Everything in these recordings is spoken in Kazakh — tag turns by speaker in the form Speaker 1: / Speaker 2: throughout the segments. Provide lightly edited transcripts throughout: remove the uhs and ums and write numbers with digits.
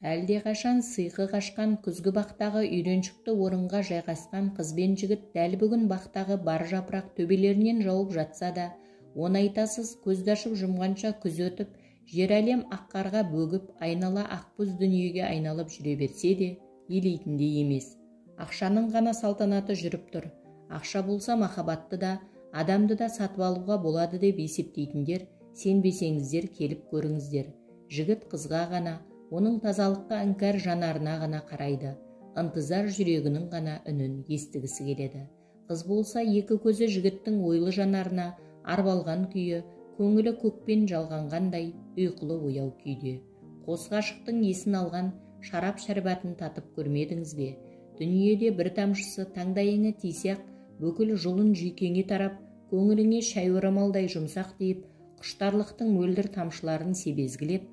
Speaker 1: Әлдеқашан сыйқы қашқан күзгі бақтағы үйреншікті орынға жайғасқан қыз бен жігіт дәл бүгін бақтағы бар жапырақ төбелерінен жауып жатса да, оны айтасыз көзді ашып жұмғанша күз өтіп, жер әлем аққарға бөгіп, айнала ақбөз дүниеге айналып жүре берсе де, елейтіндей емес. Ақшаның ғана салтанаты жүріп тұр. Ақша болса махаббатты да, адамды да сатып алуға болады деп есептейтіндер, сенбесеңіздер келіп көріңіздер. Жігіт қызға ғана, оның тазалыққа іңкәр жанарына ғана қарайды. Ынтызар жүрегінің ғана үнін естігісі келеді. Қыз болса екі көзі жігіттің ойлы жанарына арбалған күйі, көңілі көкпен жалғанғандай ұйқылы ояу күйде. Қос ғашықтың есін алған шарап шәрбатын татып көрмедіңіз бе? Дүниеде бір тамшысы таңдайыңа тисе-ақ, бүкіл жұлын жүйкеңе тарап, көңіліңе шәй орамалдай жұмсақ дейіп, құштарлықтың мөлдір тамшыларын себезгілеп,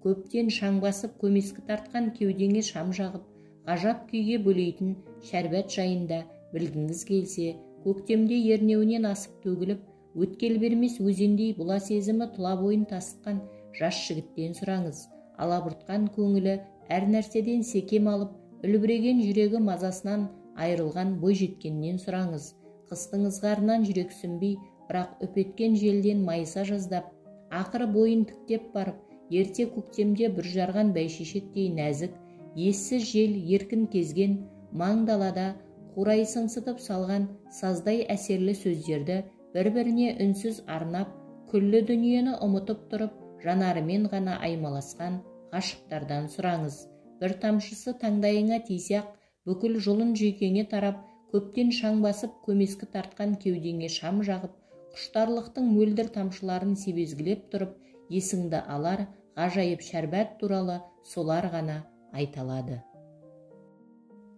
Speaker 1: көптен шаң басып көмескі тартқан кеудеңе шам жағып, ғажап күйге бөлейтін шәрбәт жайында білгіңіз келсе, көктемде ернеуінен асып төгіліп, өткел бермес өзендей бұла сезімі тұла бойын тасытқан жас жігіттен сұраңыз. Алабұртқан көңілі әр нәрседен секем алып, үлбіреген жүрегі мазасынан айырылған бой жеткеннен сұраңыз. Қыстың ызғарынан жүрек сүнбей, бірақ үпеткен желден майыса жаздап, ақыры бойын тіктеп барып, ерте көктемде бір жарған бәйшешектей нәзік, ессіз жел еркін кезген, маң далада қурай сыңсытып салған саздай әсерлі сөздерді бір-біріне үнсіз арнап, күллі дүниені ұмытып тұрып, жанарымен ғана аймаласқан ғашықтардан сұраңыз. Бір тамшысы таңдайыңа тисе-ақ, бүкіл жұлын жүйкеңе тарап, көптен шаң басып көмескі тартқан кеудеңе шам жағып, құштарлықтың мөлдір тамшыларын себезгілеп тұрып, есіңді алар ғажайып шәрбәт туралы солар ғана айталады.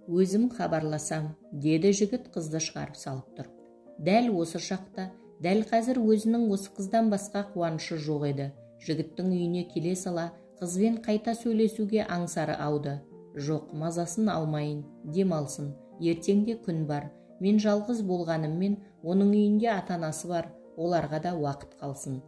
Speaker 1: Өзім хабарласам, деді жігіт қызды шығарып салып тұрып. Дәл осы шақта, дәл қазір өзінің осы қыздан басқа қуанышы жоқ еді. Жігіттің үйіне келе сала, қызбен қайта сөйлесуге аңсары ауды. Жоқ, мазасын алмайын, демалсын, ертеңде күн бар. Мен жалғыз болғаныммен, оның үйінде ата-анасы бар, оларға да уақыт қалсын.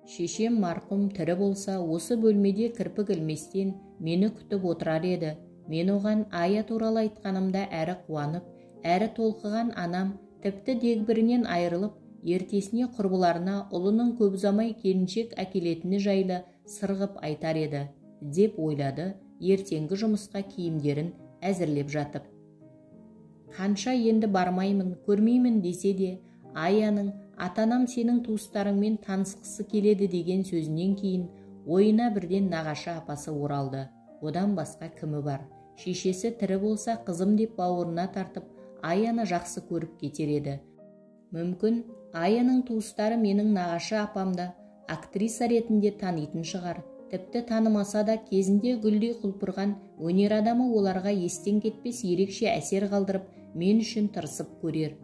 Speaker 1: Шешем марқұм тірі болса, осы бөлмеде кірпік ілместен мені күтіп отырар еді. Мен оған Ая туралы айтқанымда әрі қуанып, әрі толқыған анам тіпті дегбірінен айырылып, ертесіне құрбыларына ұлының көп ұзамай келіншек әкелетіні жайлы сырғып айтар еді, деп ойлады, ертеңгі жұмысқа киімдерін әзірлеп жатып. Қанша енді бармаймын, көрмеймін десе де, Аяның ата-анам сенің туыстарыңмен танысқысы келеді деген сөзінен кейін ойына бірден нағашы апасы оралды. Одан басқа кімі бар? Шешесі тірі болса қызым деп бауырына тартып, Аяны жақсы көріп кетер еді. Мүмкін Аяның туыстары менің нағашы апамды актриса ретінде танитын шығар. Тіпті танымаса да кезінде гүлдей құлпырған өнер адамы оларға естен кетпес ерекше әсер қалдырып, мен үшін тырысып көрер.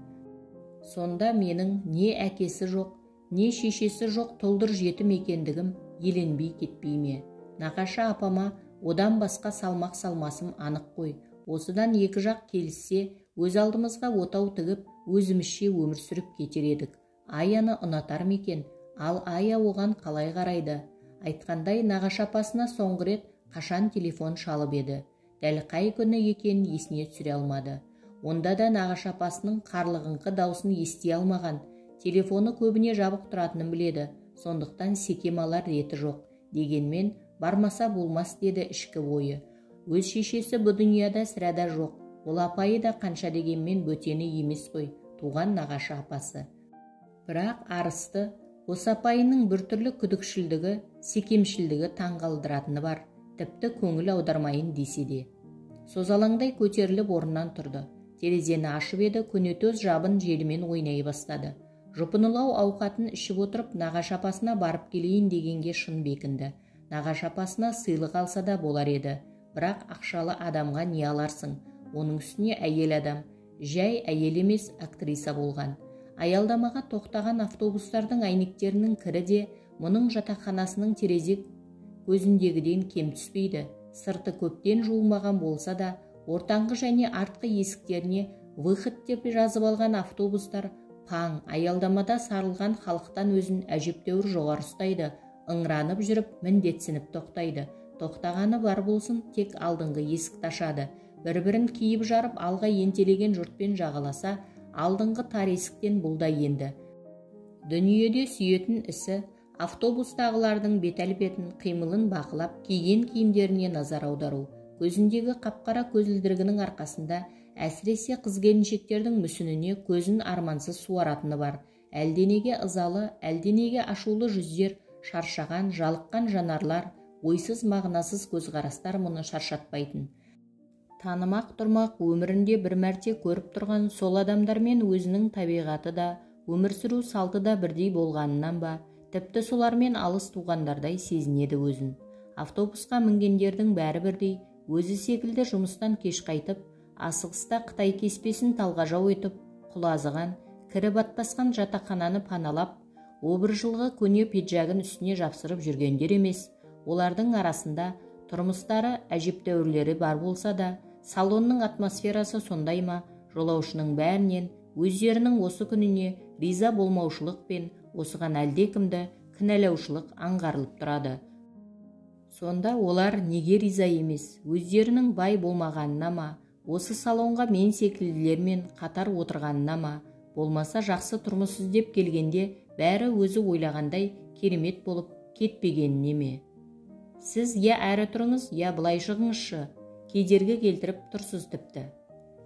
Speaker 1: Сонда менің не әкесі жоқ, не шешесі жоқ тұлдыр жетім екендігім еленбей кетпей ме? Нағашы апама одан басқа салмақ салмасым анық қой. Осыдан екі жақ келіссе, өз алдымызға отау тігіп, өзімізше өмір сүріп кетер едік. Аяны ұнатар мекен, ал Ая оған қалай қарайды? Айтқандай нағашы апасына соңғы рет қашан телефон шалып еді. Дәл қай күні екенін есіне түсіре алмады. Онда да нағашы апасының қарлығыңқы даусын ести алмаған. Телефоны көбіне жабық тұратынын біледі, сондықтан секем алар реті жоқ. Дегенмен бармаса болмас деді ішкі ойы. Өз шешесі бұл дүнияда сірәда жоқ. Ол апайы да қанша дегенмен бөтені емес қой, туған нағашы апасы. Бірақ арысты, осы апайының біртүрлі күдікшілдігі, секемшілдігі таңғалдыратыны бар. Тіпті көңіл аудармайын десе де. Созалаңдай көтеріліп орнынан тұрды. Терезені ашып еді, көнетөз жабын желімен ойнай бастады. Жұпынылау ауқатын ішіп отырып, нағашы апасына барып келейін дегенге шын бекінді. Нағашы апасына сыйлық алса да болар еді. Бірақ ақшалы адамға не аларсың? Оның үстіне әйел адам. Жай әйел емес, актриса болған. Аялдамаға тоқтаған автобустардың әйнектерінің кірі де мұның жатақханасының терезек көзіндегіден кем түспейді. Сырты көптен жуылмаған болса да, ортаңғы және артқы есіктеріне выход деп жазып алған автобустар паң, аялдамада сарылған халықтан өзін әжептәуір жоғары ұстайды, ыңыранып жүріп міндетсініп тоқтайды. тоқтағаны бар болсын тек алдыңғы есікті ашады. Бір-бірін киіп жарып алға ентелеген жұртпен жағаласа, алдыңғы тар есіктен бұл да енді. Дүниеде сүйетін ісі автобустағылардың бет-әлпетін, қимылын бақылап, киген киімдеріне назар аудару. Көзіндегі қапқара көзілдірігінің арқасында әсіресе қыз-келіншектердің мүсініне көзін армансыз суаратыны бар. Әлденеге ызалы, әлденеге ашулы жүздер, шаршаған, жалыққан жанарлар, ойсыз мағынасыз көзқарастар мұны шаршатпайтын. Танымақ тұрмақ өмірінде бір мәрте көріп тұрған сол адамдармен өзінің табиғаты да, өмір сүру салты да бірдей болғанынан ба, тіпті солармен алыс туғандардай сезінеді өзін. Автобусқа мінгендердің бәрі бірдей, өзі секілді жұмыстан кеш қайтып, асығыста Қытай кеспесін талғажау етіп, құлазыған, кірі батпасқан жатақхананы паналап, обыр-жылғы көне пиджагын үстіне жапсырып жүргендер емес. Олардың арасында тұрмыстары әжептәуірлері бар болса да, салонның атмосферасы сондай ма, жолаушының бәрінен өздерінің осы күніне риза болмаушылық пен осыған әлдекімді кінәлаушылық аңғарылып тұрады. Сонда олар неге риза емес, өздерінің бай болмағанына ма, осы салонға мен секілділермен қатар отырғанына ма, болмаса жақсы тұрмыс іздеп келгенде бәрі өзі ойлағандай керемет болып кетпегеніне ме? Сіз я әрі тұрыңыз, я былай шығыңызшы, кедергі келтіріп тұрсыз тіпті.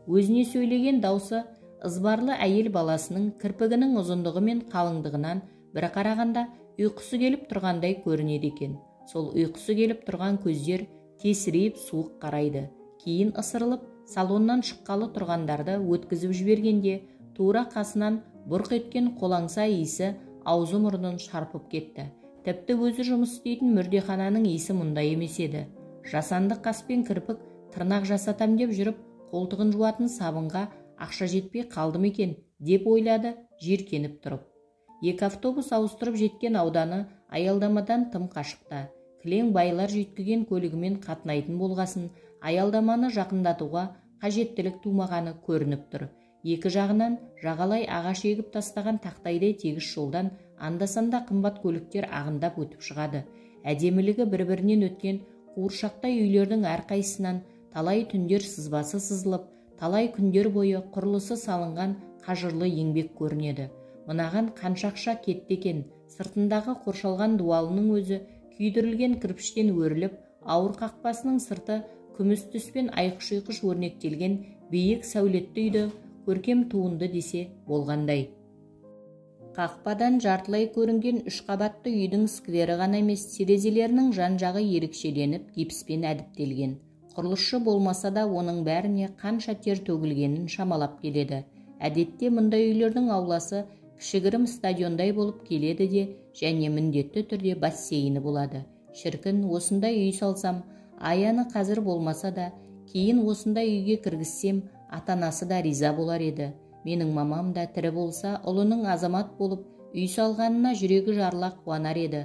Speaker 1: Өзіне сөйлеген даусы ызбарлы әйел баласының кірпігінің ұзындығы мен қалыңдығынан бір қарағанда ұйқысы келіп тұрғандай көрінеді екен. Сол ұйқысы келіп тұрған көздер тесірейіп суық қарайды. Кейін ысырылып, салоннан шыққалы тұрғандарды өткізіп жібергенде, тура қасынан бұрқ еткен қолаңса иісі аузы мұрнын шарпып кетті. Тіпті өзі жұмыс істейтін мүрдехананың иісі мұндай емес еді. Жасанды қаспен кірпік, тырнақ жасатам деп жүріп, қолтығын жуатын сабынға ақша жетпей қалды ма екен деп ойлады, жиіркеніп тұрып. Екі автобус ауыстырып жеткен ауданы аялдамадан тым қашықта. Кілең байлар жүйткіген көлігімен қатынайтын болғасын, аялдаманы жақындатуға қажеттілік тумағаны көрініп тұр. Екі жағынан жағалай ағаш егіп тастаған тақтайдай тегіс жолдан анда-санда қымбат көліктер ағындап өтіп шығады. Әдемілігі бір-бірінен өткен қуыршақтай үйлердің әрқайсынан талай түндер сызбасы сызылып, талай күндер бойы құрылысы салынған қажырлы еңбек көрінеді. Мынаған қанша ақша кетті екен, сыртындағы қоршалған дуалының өзі күйдірілген кірпіштен өріліп, ауыр қақпасының сырты күміс түспен айқыш-ұйқыш өрнектелген биік сәулетті үйді көркем туынды десе болғандай. Қақпадан жартылай көрінген үш қабатты үйдің сквері ғана емес, терезелерінің жан-жағы ерекшеленіп, гипспен әдіптелген. Құрылысшы болмаса да оның бәріне қанша тер төгілгенін шамалап келеді. Әдетте мұндай үйлердің ауласы кішігірім стадиондай болып келеді де, және міндетті түрде бассейні болады. Шіркін, осындай үй салсам, аяны қазір болмаса да, кейін осындай үйге кіргізсем, ата-анасы да риза болар еді. Менің мамам да тірі болса, ұлының азамат болып, үй салғанына жүрегі жарыла қуанар еді.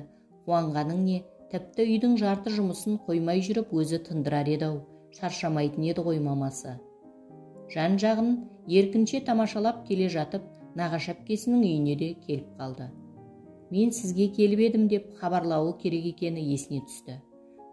Speaker 1: Қуанғаның не, тіпті үйдің жарты жұмысын қоймай жүріп өзі тындырар еді-ау. Шаршамайтын еді ғой мамасы. Жан-жағын еркінше тамашалап келе жатып, нағашы әпкесінің үйіне де келіп қалды. Мен сізге келіп едім деп хабарлауы керек екені есіне түсті.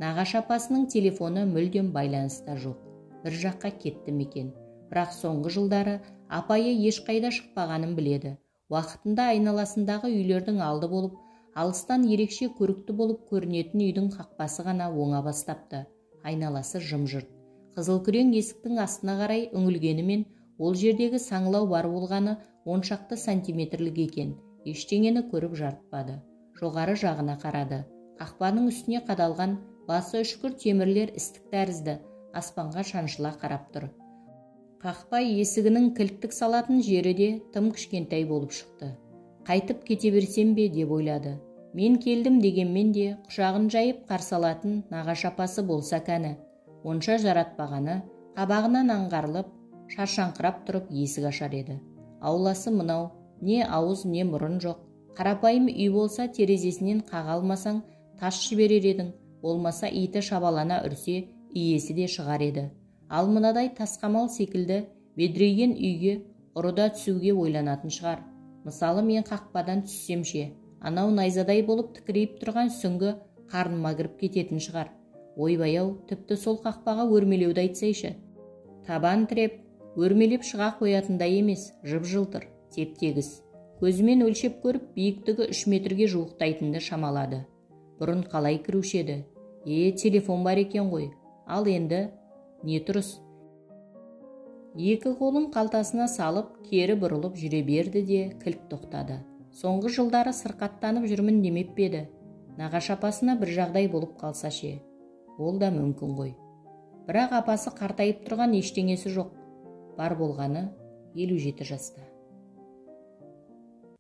Speaker 1: Нағашы апасының телефоны мүлдем байланыста жоқ. Бір жаққа кетті екен. Бірақ соңғы жылдары апайы ешқайда шықпағанын біледі. Уақытында айналасындағы үйлердің алды болып, алыстан ерекше көрікті болып көрінетін үйдің қақпасы ғана оңа бастапты. Айналасы жым-жырт. Қызыл-күрең есіктің астына қарай үңілгенімен, ол жердегі саңылау бар болғаны 10 шақты сантиметрлік екен. Ештеңені көріп жарытпады. Жоғары жағына қарады. Қақпаның үстіне қадалған басы үшкір темірлер істік тәрізді, аспанға шаншыла қарап тұр. Қақпа есігінің кілттік салатын жері де тым кішкентай болып шықты. Қайтып кете берсем бе деп ойлады. Мен келдім дегенмен де құшағын жайып қарсы алатын нағашы апасы болса кәні. Онша жаратпағаны қабағынан аңғарылып, шаршаңқырап тұрып есік ашар еді. Ауласы мынау, не ауыз не мұрын жоқ. Қарапайым үй болса терезесінен қаға алмасаң тас жіберер едің, болмаса иті шабалана үрсе иесі де шығар еді. Ал мынадай тасқамал секілді бедірейген үйге ұрыда түсуге ойланатын шығар. Мысалы мен қақпадан түссемше, анау найзадай болып тікірейіп тұрған сүңгі қарныма кіріп кететін шығар. ойбай-ау, тіпті сол қақпаға өрмелеуді айтсайшы. Табан тіреп, өрмелеп шыға қоятындай емес, жып-жылтыр, теп-тегіс. Көзімен өлшеп көріп, биіктігі 3 метрге жуықтайтынды шамалады. Бұрын қалай кіруші еді? Телефон бар екен ғой. Ал енді не тұрыс? Екі қолын қалтасына салып, кері бұрылып жүре берді де кілт тоқтады. Соңғы жылдары сырқаттанып жүрмін демеп педі. Нағашы апасына бір жағдай болып қалса ше. Ол да мүмкін ғой. Бірақ апасы қартайып тұрған ештеңесі жоқ. Бар болғаны 57 жаста.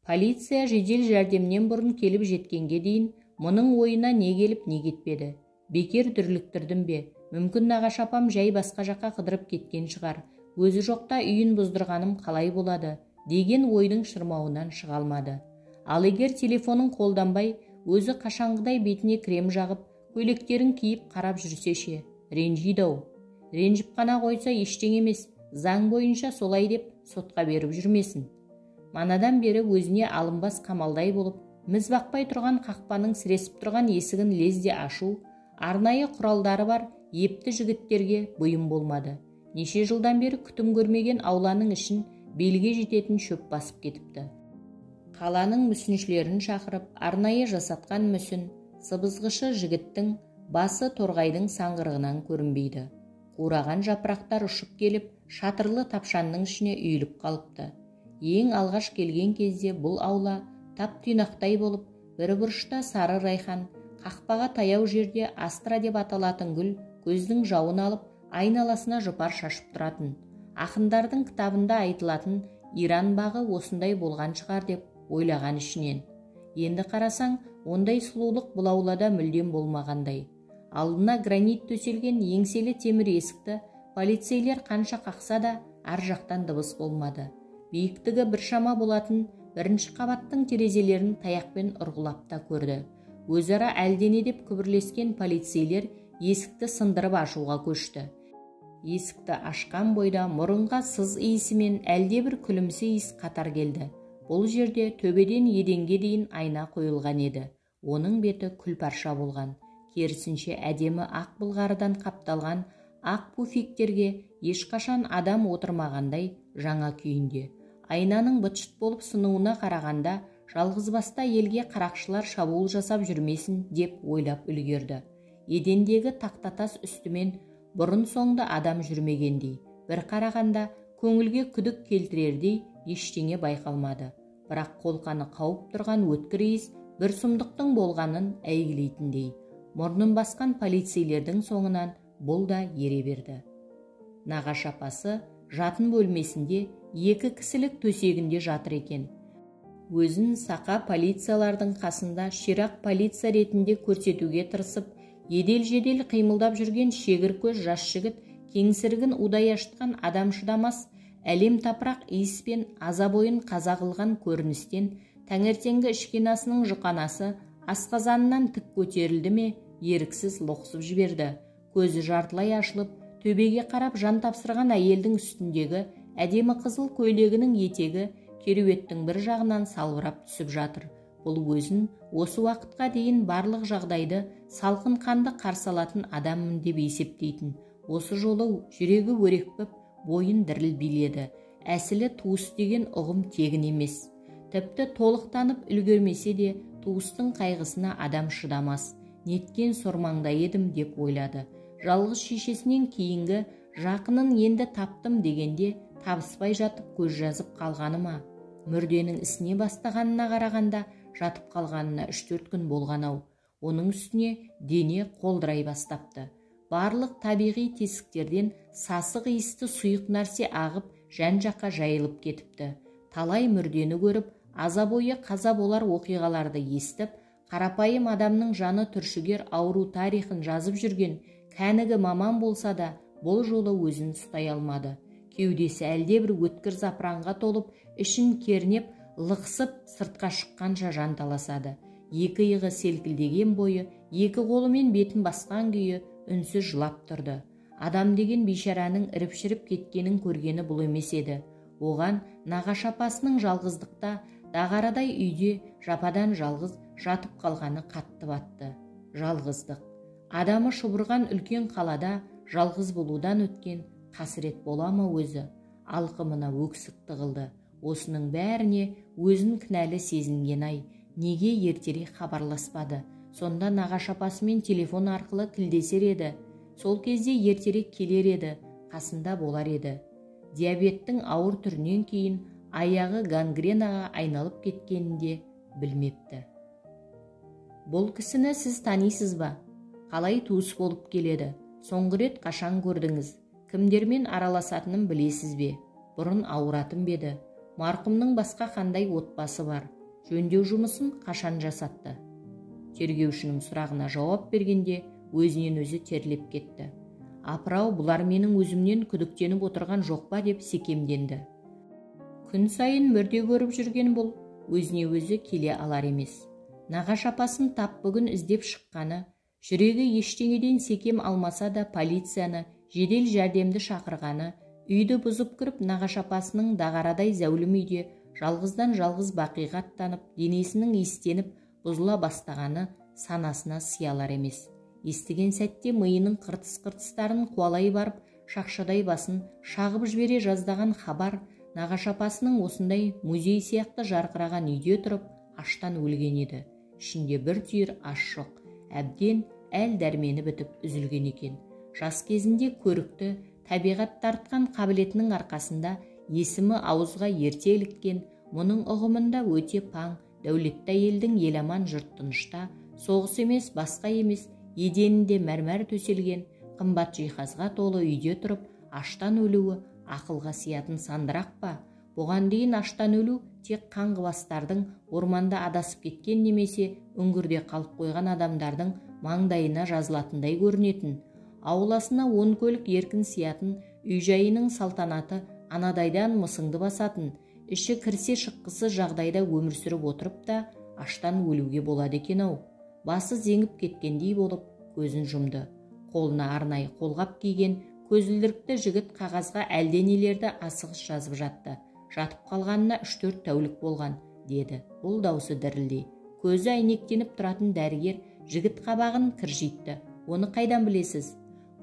Speaker 1: Полиция жедел жәрдемнен бұрын келіп жеткенге дейін мұның ойына не келіп не кетпеді. Бекер дүрліктірдім бе? Мүмкін нағашы апам жай басқа жаққа қыдырып кеткен шығар. Өзі жоқта үйін бұздырғаным қалай болады деген ойдың шырмауынан шыға алмады. Ал егер телефонын қолданбай, өзі қашанғыдай бетіне крем жағып, көйлектерін киіп қарап жүрсе ше, ренжиді-ау. Ренжіп қана қойса ештеңе емес, заң бойынша солай деп сотқа беріп жүрмесін. Манадан бері өзіне алынбас қамалдай болып, міз бақпай тұрған қақпаның сіресіп тұрған есігін лезде ашу, арнайы құралдары бар епті жігіттерге бұйым болмады. Неше жылдан бері күтім көрмеген ауланың ішін белге жететін шөп басып кетіпті. Қаланың мүсіншілерін шақырып, арнайы жасатқан мүсін, сыбызғышы жігіттің басы торғайдың саңғырығынан көрінбейді. Қураған жапырақтар ұшып келіп, шатырлы тапшанның ішіне үйіліп қалыпты. Ең алғаш келген кезде бұл аула тап-тұйнақтай болып, бір бұрышта сары райхан, қақпаға таяу жерде астра деп аталатын гүл көздің жауын алып, айналасына жұпар шашып тұратын. Ақындардың кітабында айтылатын Иран бағы осындай болған шығар деп ойлаған ішінен. Енді қарасаң, ондай сұлулық бұл аулада мүлдем болмағандай. Алдына гранит төселген еңселі темір есікті полицейлер қанша қақса да ар жақтан дыбыс болмады. Биіктігі біршама болатын бірінші қабаттың терезелерін таяқпен ұрғылап та көрді. Өзара әлдене деп күбірлескен полицейлер есікті сындырып ашуға көшті. Есікті ашқан бойда мұрынға сыз иісі мен әлдебір күлімсі иіс қатар келді. Бұл жерде төбеден еденге дейін айна қойылған еді. Оның беті күлпарша болған. Керісінше әдемі ақ былғарыдан қапталған ақ пуфиктерге ешқашан адам отырмағандай жаңа күйінде. Айнаның быт-шыт болып сынуына қарағанда, жалғызбаста елге қарақшылар шабуыл жасап жүрмесін деп ойлап үлгерді. Едендегі тақтатас үстімен бұрын соңды адам жүрмегендей, бір қарағанда көңілге күдік келтірердей ештеңе байқалмады. Бірақ қолқаны қауып тұрған өткір иіс бір сұмдықтың болғанын әйгілейтіндей. Мұрнын басқан полицейлердің соңынан бұл да ере берді. Нағашы апасы жатын бөлмесінде 2 кісілік төсегінде жатыр екен. Өзін сақа полициялардың қасында ширақ полиция ретінде көрсетуге тырысып, едел-жедел қимылдап жүрген шегір көз жас жігіт кеңсірігін удай ашытқан адам шыдамас, әлем тапырақ иіс пен азап ойын қаза қылған көріністен таңертеңгі ішкен асының жұқанасы асқазанынан тік көтерілді ме, еріксіз лоқсып жіберді. Көзі жартылай ашылып, төбеге қарап жан тапсырған әйелдің үстіндегі әдемі қызыл көйлегінің етегі кереуеттің бір жағынан салбырап түсіп жатыр. Бұл өзін осы уақытқа дейін барлық жағдайды салқын қанды қарсы алатын адаммын деп есептейтін. Осы жолы жүрегі өрекпіп, бойын діріл биледі. Әсілі туыс деген ұғым тегін емес. Тіпті толықтанып үлгермесе де, туыстың қайғысына адам шыдамас. Неткен сормаңда едім деп ойлады. Жалғыз шешесінен кейінгі жақынын енді таптым дегенде табыспай жатып көз жазып қалғаны ма? Мүрденің ісіне бастағанына қарағанда жатып қалғанына 3-4 күн болған-ау. Оның үстіне дене қолдырай бастапты. Барлық табиғи тесіктерден сасық иісті сұйық нәрсе ағып, жан-жаққа жайылып кетіпті. Талай мүрдені көріп, азап ойы қаза болар оқиғаларды естіп, қарапайым адамның жаны түршігер ауру тарихын жазып жүрген кәнігі маман болса да, бұл жолы өзін ұстай алмады. Кеудесі әлдебір өткір запыранға толып, ішін кернеп, лықсып сыртқа шыққанша жанталасады. 2 иығы селкілдеген бойы, 2 қолымен бетін басқан күйі үнсіз жылап тұрды. Адам деген бейшараның іріп-шіріп кеткенін көргені бұл емес еді. Оған нағашы апасының жалғыздықта, дағарадай үйде жападан жалғыз жатып қалғаны қатты батты. Жалғыздық. Адамы шұбырған үлкен қалада жалғыз болудан өткен қасірет бола ма өзі? Алқымына өксік тығылды. Осының бәріне өзін кінәлі сезінген-ай, неге ертерек хабарласпады? Сонда нағашы апасымен телефон арқылы тілдесер еді. Сол кезде ертерек келер еді, қасында болар еді. Диабеттің ауыр түрінен кейін аяғы гангренаға айналып кеткенін де білмепті. Бұл кісіні сіз танисыз ба? Қалай туыс болып келеді? Соңғы рет қашан көрдіңіз? Кімдермен араласатынын білесіз бе? Бұрын ауыратын беді? Марқұмның басқа қандай отбасы бар? Жөндеу жұмысын қашан жасатты? Тергеушінің сұрағына жауап бергенде өзінен өзі терлеп кетті. Апырау, бұлар менің өзімнен күдіктеніп отырған жоқ па деп секемденді. Күн сайын мүрде көріп жүрген бұл өзіне өзі келе алар емес. Нағашы апасын тап бүгін іздеп шыққаны, жүрегі ештеңеден секем алмаса да полицияны, жедел жәрдемді шақырғаны, үйді бұзып кіріп нағашы апасының дағарадай зәулім үйде жалғыздан жалғыз бақиға аттанып, денесінің иістеніп бұзыла бастағаны санасына сиялар емес. Естіген сәтте миының қыртыс-қыртыстарын қуалай барып, шақшадай басын шағып жібере жаздаған хабар нағашы апасының осындай музей сияқты жарқыраған үйде тұрып аштан өлген еді. Ішінде бір түйір аш жоқ, әбден әл дәрмені бітіп үзілген екен. Жас кезінде көрікті, табиғат тартқан қабілетінің арқасында есімі ауызға ерте іліккен, мұның ұғымында өте паң, дәулетті әйелдің еламан жұрт тынышта, соғыс емес, басқа емес, еденінде мәрмәр төселген, қымбат жиһазға толы үйде тұрып, аштан өлуі ақылға сиятын сандырақ па? Бұған дейін аштан өлу тек қаңғыбастардың, орманда адасып кеткен немесе үңгірде қалып қойған адамдардың маңдайына жазылатындай көрінетін. Ауласына 10 көлік еркін сиятын, үй-жайының салтанаты анадайдан мысыңды басатын, іші кірсе шыққысы жағдайда өмір сүріп отырып та аштан өлуге болады екен-ау. Басы зеңіп кеткендей болып көзін жұмды. Қолына арнайы қолғап киген көзілдірікті жігіт қағазға әлденелерді асығыс жазып жатты. Жатып қалғанына 3-4 тәулік болған, деді. Бұл даусы дірілдей. Көзі әйнектеніп тұратын дәрігер жігіт қабағын кіржитті. Оны қайдан білесіз?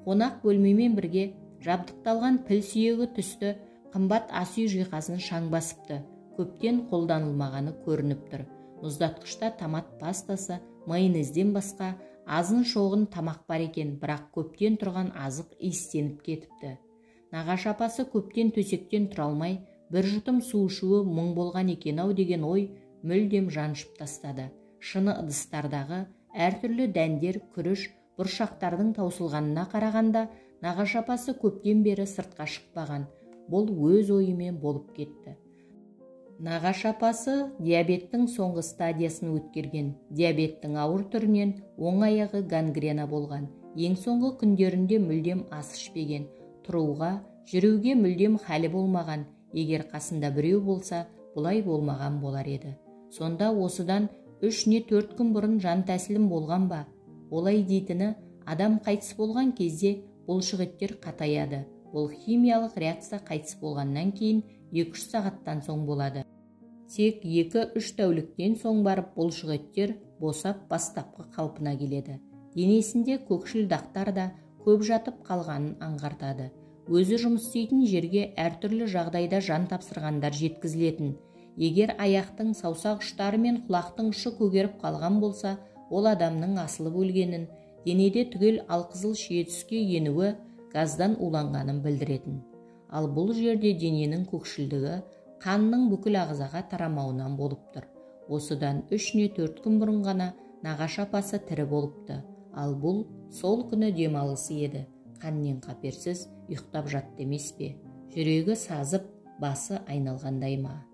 Speaker 1: Қонақ бөлмемен бірге жабдықталған піл сүйегі түсті қымбат ас үй жиһазын шаң басыпты. Көптен қолданылмағаны көрініп тұр. Мұздатқышта томат пастасы, майонезден басқа азын шоғын тамақ бар екен, бірақ көптен тұрған азық иістеніп кетіпті. Нағашы апасы көптен төсектен тұра алмай, бір жұтым су ішуі мұң болған екен-ау деген ой мүлдем жаншып тастады. Шыны ыдыстардағы әртүрлі дәндер, күріш, бұршақтардың таусылғанына қарағанда, нағашы апасы көптен бері сыртқа шықпаған. Бұл өз ойымен болып кетті. Нағашы апасы диабеттің соңғы стадиясын өткерген. Диабеттің ауыр түрінен оң аяғы гангрена болған. Ең соңғы күндерінде мүлдем ас ішпеген. Тұруға, жүруге мүлдем халі болмаған. Егер қасында біреу болса, бұлай болмаған болар еді. Сонда осыдан 3 не 4 күн бұрын жан тәсілім болған ба? Олай дейтіні, адам қайтыс болған кезде бұлшықеттер қатаяды. Бұл химиялық реакция қайтыс болғаннан кейін 2-3 сағаттан соң болады. Тек 2-3 тәуліктен соң барып бұлшықеттер босап бастапқы қалпына келеді. Денесінде көкшіл дақтар да көп жатып қалғанын аңғартады. Өзі жұмыс істейтін жерге әртүрлі жағдайда жан тапсырғандар жеткізілетін. Егер аяқтың саусақ ұштары мен құлақтың ұшы көгеріп қалған болса, ол адамның асылып өлгенін, денеде түгел алқызыл шие түске енуі газдан уланғанын білдіретін. Ал бұл жерде дененің көкшілдігі қанның бүкіл ағзаға тарамауынан болып тұр. Осыдан 3 не 4 күн бұрын ғана нағашы апасы тірі болыпты. Ал бұл сол күні демалысы еді. Қаннен қаперсіз ұйықтап жатты емес пе? Жүрегі сазып, басы айналғандай ма?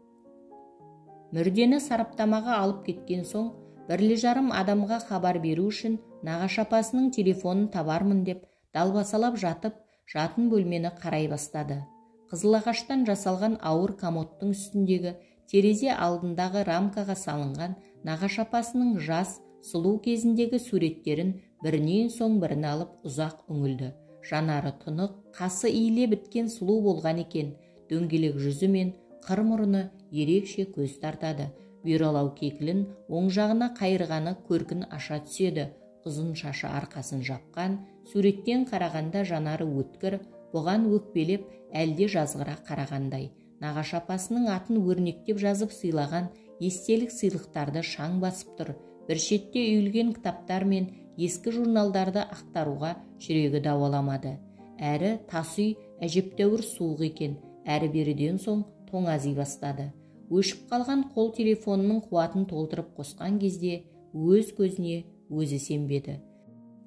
Speaker 1: Мүрдені сараптамаға алып кеткен соң, 1,5 адамға хабар беру үшін нағашы апасының телефонын табармын деп далбасалап жатып, жатын бөлмені қарай бастады. Қызыл ағаштан жасалған ауыр комодтың үстіндегі терезе алдындағы рамкаға салынған нағашы апасының жас, сұлу кезіндегі суреттерін бірінен соң бірін алып ұзақ үңілді. Жанары тұнық, қасы иіле біткен сұлу болған екен. Дөңгелек жүзі мен қыр мұрыны ерекше көз тартады. Бұйралау кекілін оң жағына қайырғаны көркін аша түседі. ұзын шашы арқасын жапқан, суреттен қарағанда жанары өткір, бұған өкпелеп әлде жазғыра қарағандай. Нағашы апасының атын өрнектеп жазып сыйлаған естелік сыйлықтарды шаң басып тұр. Бір шетте үйілген кітаптар мен ескі журналдарды ақтаруға жүрегі дауаламады. Әрі тас үй әжептәуір суық екен, әрі беріден соң тоңази бастады. Өшіп қалған қол телефонының қуатын толтырып қосқан кезде өз көзіне өзі сенбеді.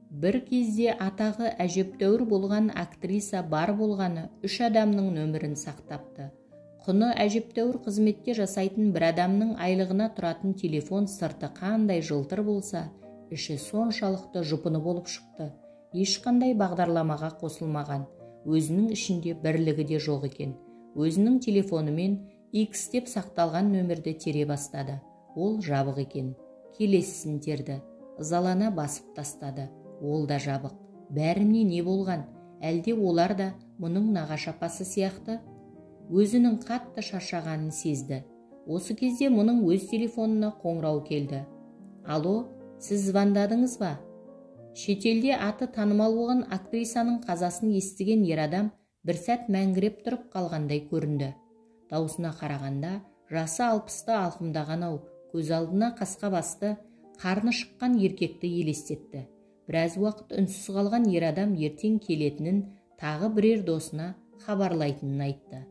Speaker 1: Бір кезде атағы әжептәуір болған актриса бар болғаны 3 адамның нөмірін сақтапты. Құны әжептәуір қызметте жасайтын бір адамның айлығына тұратын телефон сырты қандай жылтыр болса, іші соншалықты жұпыны болып шықты. Ешқандай бағдарламаға қосылмаған, өзінің ішінде бірлігі де жоқ екен. Өзінің телефонымен X деп сақталған нөмірді тере бастады. Ол жабық екен. Келесісін терді. Ызалана басып тастады. Ол да жабық. Бәріне не болған? Әлде олар да мұның нағашы апасы сияқты? Өзінің қатты шаршағанын сезді. Осы кезде мұның өз телефонына қоңырау келді. Алло, сіз звондадыңыз ба? Шетелде аты танымал болған актрисаның қазасын естіген ер адам бір сәт мәңгіреп тұрып қалғандай көрінді. Даусына қарағанда жасы 60-ты алқымдаған-ау, көз алдына қасқа басты, қарны шыққан еркекті елестетті. Біраз уақыт үнсіз қалған ер адам ертең келетінін, тағы бірер досына хабарлайтынын айтты.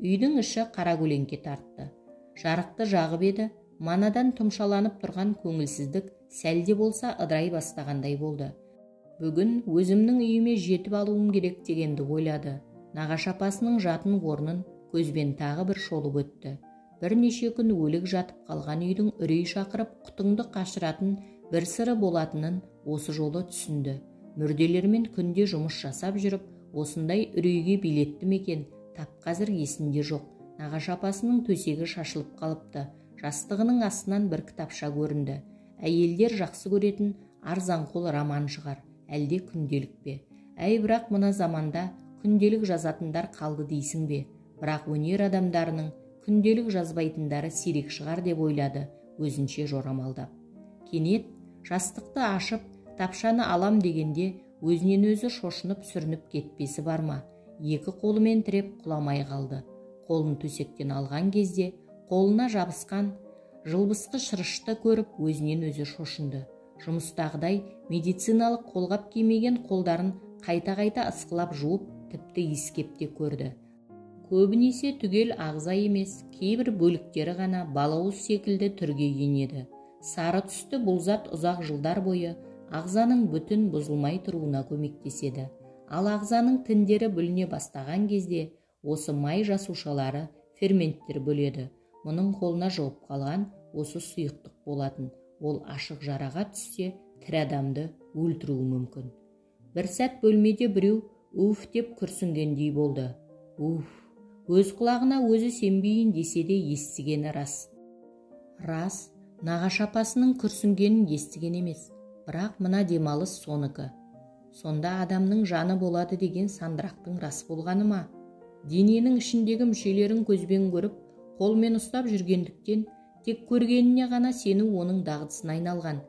Speaker 1: Үйдің іші қаракөлеңке тартты. Жарықты жағып еді, манадан тұмшаланып тұрған көңілсіздік сәлде болса ыдырай бастағандай болды. Бүгін өзімнің үйіме жетіп алуым керек дегенді ойлады. Нағашы апасының жатын орнын көзбен тағы бір шолып өтті. Бірнеше күн өлік жатып қалған үйдің үрей шақырып құтыңды қашыратын бір сыры болатынын осы жолы түсінді. Мүрделермен күнде жұмыс жасап жүріп, осындай үрейге билетті мекен, тап қазір есінде жоқ. Нағашы апасының төсегі шашылып қалыпты. Жастығының астынан бір кітапша көрінді. Әйелдер жақсы көретін арзанқол роман шығар, әлде күнделік пе? Әй, бірақ мына заманда күнделік жазатындар қалды дейсің бе? Бірақ өнер адамдарының күнделік жазбайтындары сирек шығар деп ойлады, өзінше жорамалдап. Кенет жастықты ашып, тапшаны алам дегенде өзінен өзі шошынып сүрініп кетпесі бар ма? Екі қолымен тіреп құламай қалды. Қолын төсектен алған кезде қолына жабысқан жылбысқы шырышты көріп өзінен өзі шошынды. Жұмыстағыдай медициналық қолғап кимеген қолдарын қайта-қайта ысқылап жуып, тіпті иіскеп те көрді. Көбінесе түгел ағза емес, кейбір бөліктері ғана балауыз секілді түрге енеді. Сары түсті бұл зат ұзақ жылдар бойы ағзаның бүтін бұзылмай тұруына көмектеседі. Ал ағзаның тіндері бүліне бастаған кезде осы май жасушалары ферменттер бөледі. Мұның қолына жауып қалған осы сұйықтық болатын. Ол ашық жараға түссе, тірі адамды өлтіруі мүмкін. Бір сәт бөлмеде біреу уф деп күрсінгендей болды. Уф, өз құлағына өзі сенбейін десе де естігені рас. Рас, нағашы апасының күрсінгенін естіген емес, бірақ мына демалыс соныкі. Сонда адамның жаны болады деген сандырақтың рас болғаны ма? Дененің ішіндегі мүшелерін көзбен көріп, қолмен ұстап жүргендіктен, тек көргеніне ғана сену оның дағдысына айналған.